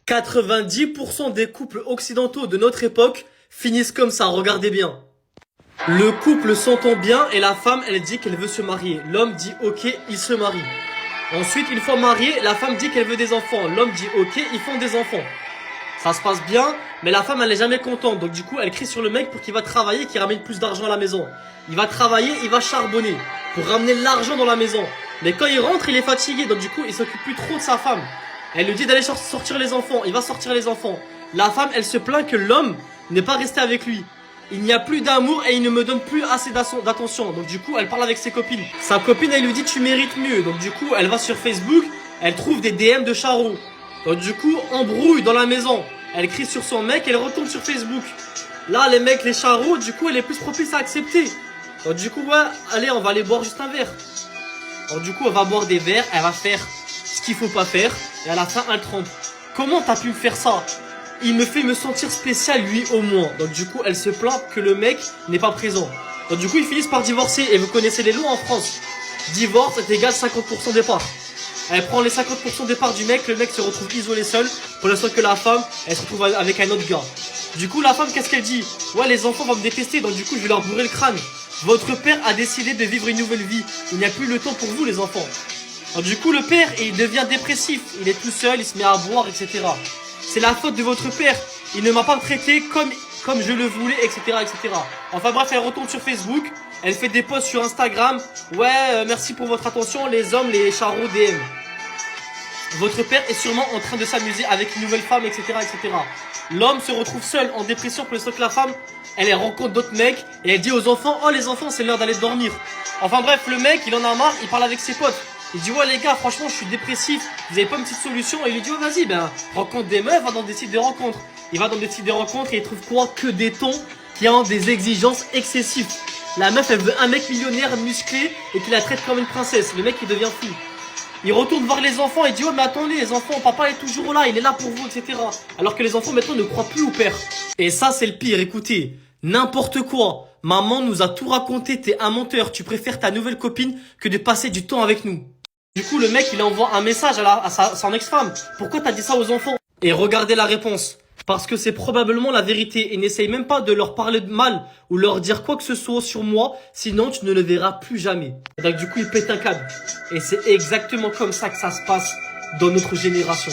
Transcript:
90% des couples occidentaux de notre époque finissent comme ça, regardez bien. Le couple s'entend bien et la femme, elle dit qu'elle veut se marier. L'homme dit ok, il se marie. Ensuite, une fois mariée, la femme dit qu'elle veut des enfants. L'homme dit ok, ils font des enfants. Ça se passe bien, mais la femme, elle est jamais contente. Donc du coup, elle crie sur le mec pour qu'il va travailler, qu'il ramène plus d'argent à la maison. Il va travailler, il va charbonner pour ramener l'argent dans la maison. Mais quand il rentre, il est fatigué. Donc du coup, il s'occupe plus trop de sa femme. Elle lui dit d'aller sortir les enfants. Il va sortir les enfants. La femme, elle se plaint que l'homme n'est pas resté avec lui. Il n'y a plus d'amour et il ne me donne plus assez d'attention. Donc du coup, elle parle avec ses copines. Sa copine, elle lui dit tu mérites mieux. Donc du coup, elle va sur Facebook. Elle trouve des DM de Charo. Donc du coup, embrouille dans la maison. Elle crie sur son mec, elle retourne sur Facebook. Là, les mecs, les charros, du coup, elle est plus propice à accepter. Donc du coup, ouais, allez, on va aller boire juste un verre. Donc du coup, on va boire des verres, elle va faire ce qu'il faut pas faire. Et à la fin, elle trompe. Comment t'as pu me faire ça? Il me fait me sentir spécial, lui, au moins. Donc du coup, elle se plaint que le mec n'est pas présent. Donc du coup, ils finissent par divorcer. Et vous connaissez les lois en France. Divorce est égal 50% des parts. Elle prend les 50% des parts du mec, le mec se retrouve isolé seul, pour l'instant que la femme, elle se retrouve avec un autre gars. Du coup, la femme, qu'est-ce qu'elle dit? Ouais, les enfants vont me détester, donc du coup, je vais leur bourrer le crâne. Votre père a décidé de vivre une nouvelle vie. Il n'y a plus le temps pour vous, les enfants. Donc du coup, le père, il devient dépressif. Il est tout seul, il se met à boire, etc. C'est la faute de votre père. Il ne m'a pas traité comme je le voulais, etc., etc. Enfin bref, elle retourne sur Facebook. Elle fait des posts sur Instagram. Ouais, merci pour votre attention, les hommes, les charros DM. Votre père est sûrement en train de s'amuser avec une nouvelle femme, etc., etc. L'homme se retrouve seul, en dépression, pour le que la femme, elle rencontre d'autres mecs, et elle dit aux enfants, oh les enfants, c'est l'heure d'aller dormir. Enfin bref, le mec, il en a marre, il parle avec ses potes. Il dit, ouais les gars, franchement, je suis dépressif, vous avez pas une petite solution? Et il lui dit, ouais vas-y, ben, rencontre des meufs, va dans des sites de rencontres. Il va dans des sites de rencontres et il trouve quoi? Que des tons qui ont des exigences excessives. La meuf, elle veut un mec millionnaire, musclé, et qui la traite comme une princesse. Le mec, il devient fou. Il retourne voir les enfants et dit, oh mais attendez les enfants, papa est toujours là, il est là pour vous, etc. Alors que les enfants maintenant ne croient plus au père. Et ça c'est le pire, écoutez, n'importe quoi. Maman nous a tout raconté, t'es un menteur, tu préfères ta nouvelle copine que de passer du temps avec nous. Du coup le mec il envoie un message à son ex-femme. Pourquoi t'as dit ça aux enfants? Et regardez la réponse. Parce que c'est probablement la vérité et n'essaye même pas de leur parler de mal ou leur dire quoi que ce soit sur moi, sinon tu ne le verras plus jamais. Et donc du coup il pète un câble. Et c'est exactement comme ça que ça se passe dans notre génération.